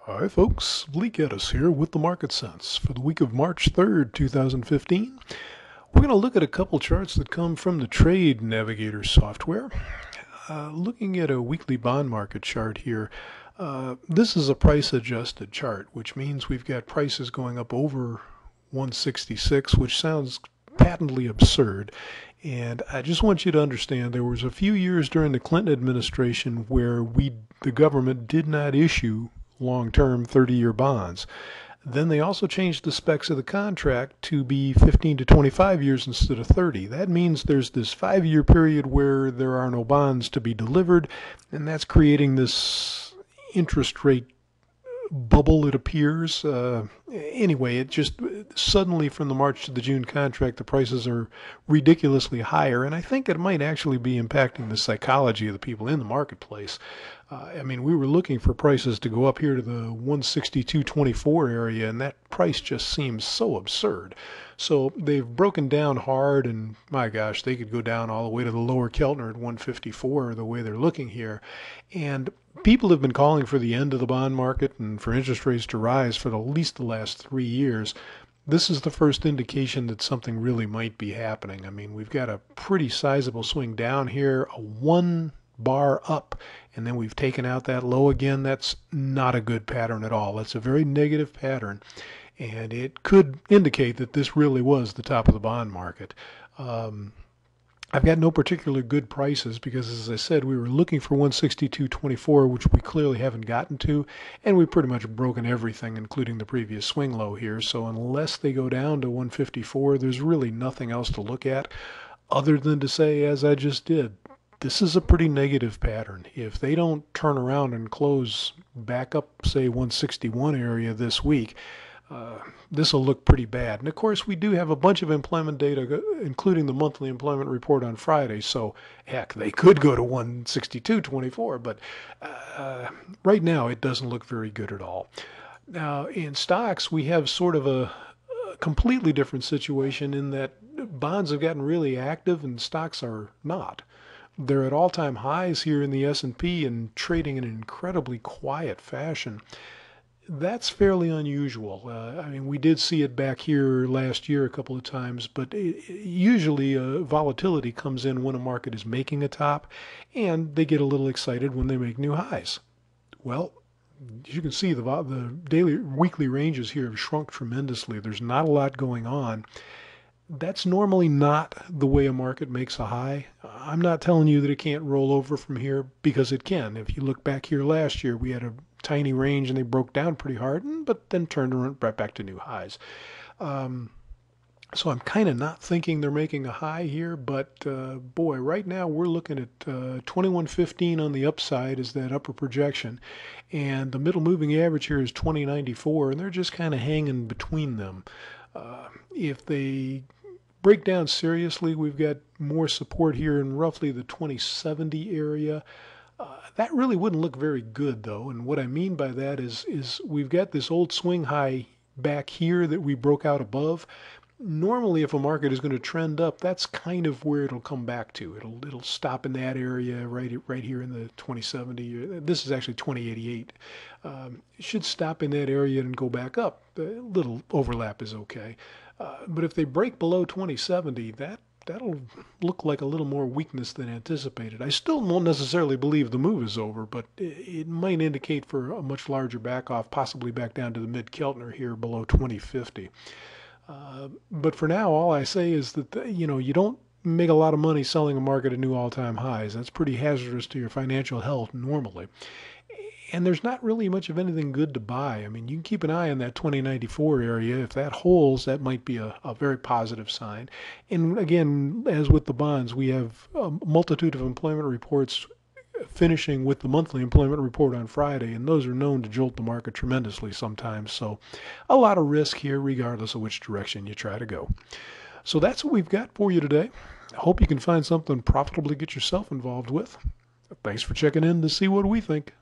Hi folks, Gettess here with the Market Sense for the week of March 3rd, 2015. We're going to look at a couple charts that come from the Trade Navigator software. Looking at a weekly bond market chart here, this is a price adjusted chart, which means we've got prices going up over 166, which sounds patently absurd. And I just want you to understand there was a few years during the Clinton administration where the government did not issue long-term 30-year bonds. Then they also changed the specs of the contract to be 15 to 25 years instead of 30. That means there's this 5-year period where there are no bonds to be delivered, and that's creating this interest rate bubble, it appears. Anyway, it just suddenly from the March to the June contract, the prices are ridiculously higher, and I think it might actually be impacting the psychology of the people in the marketplace. I mean, we were looking for prices to go up here to the 162.24 area, and that price just seems so absurd. So they've broken down hard, and my gosh, they could go down all the way to the lower Keltner at 154 the way they're looking here. And people have been calling for the end of the bond market and for interest rates to rise for at least the last 3 years. This is the first indication that something really might be happening. I mean, we've got a pretty sizable swing down here, a 1 bar up, and then we've taken out that low again. That's not a good pattern at all. That's a very negative pattern, and it could indicate that this really was the top of the bond market. I've got no particular good prices because, as I said, we were looking for 162.24, which we clearly haven't gotten to, and we've pretty much broken everything, including the previous swing low here. So unless they go down to 154, there's really nothing else to look at other than to say, as I just did, this is a pretty negative pattern. If they don't turn around and close back up, say, 161 area this week, this will look pretty bad. And of course, we do have a bunch of employment data, including the monthly employment report on Friday. So, heck, they could go to 162.24, but right now it doesn't look very good at all. Now, in stocks, we have sort of a completely different situation in that bonds have gotten really active and stocks are not. They're at all-time highs here in the S&P and trading in an incredibly quiet fashion. That's fairly unusual. I mean, we did see it back here last year a couple of times, but usually volatility comes in when a market is making a top, and they get a little excited when they make new highs. Well, as you can see, the daily, weekly ranges here have shrunk tremendously. There's not a lot going on. That's normally not the way a market makes a high. I'm not telling you that it can't roll over from here, because it can. If you look back here last year, we had a tiny range and they broke down pretty hard, but then turned right back to new highs. So I'm kind of not thinking they're making a high here, but boy, right now we're looking at 2115 on the upside is that upper projection, and the middle moving average here is 2094, and they're just kind of hanging between them. If they break down seriously, we've got more support here in roughly the 2070 area. That really wouldn't look very good, though, and what I mean by that is we've got this old swing high back here that we broke out above. Normally, if a market is going to trend up, that's kind of where it'll come back to. It'll stop in that area right here in the 2070. This is actually 2088. It should stop in that area and go back up. A little overlap is okay. But if they break below 2070, that'll look like a little more weakness than anticipated. I still won't necessarily believe the move is over, but it might indicate for a much larger back off, possibly back down to the mid-Keltner here below 2050. But for now, all I say is that, you don't make a lot of money selling a market at new all-time highs. That's pretty hazardous to your financial health normally. And there's not really much of anything good to buy. I mean, you can keep an eye on that 2094 area. If that holds, that might be a very positive sign. And again, as with the bonds, we have a multitude of employment reports finishing with the monthly employment report on Friday, and those are known to jolt the market tremendously sometimes. So a lot of risk here, regardless of which direction you try to go. So that's what we've got for you today. I hope you can find something profitable to get yourself involved with. Thanks for checking in to see what we think.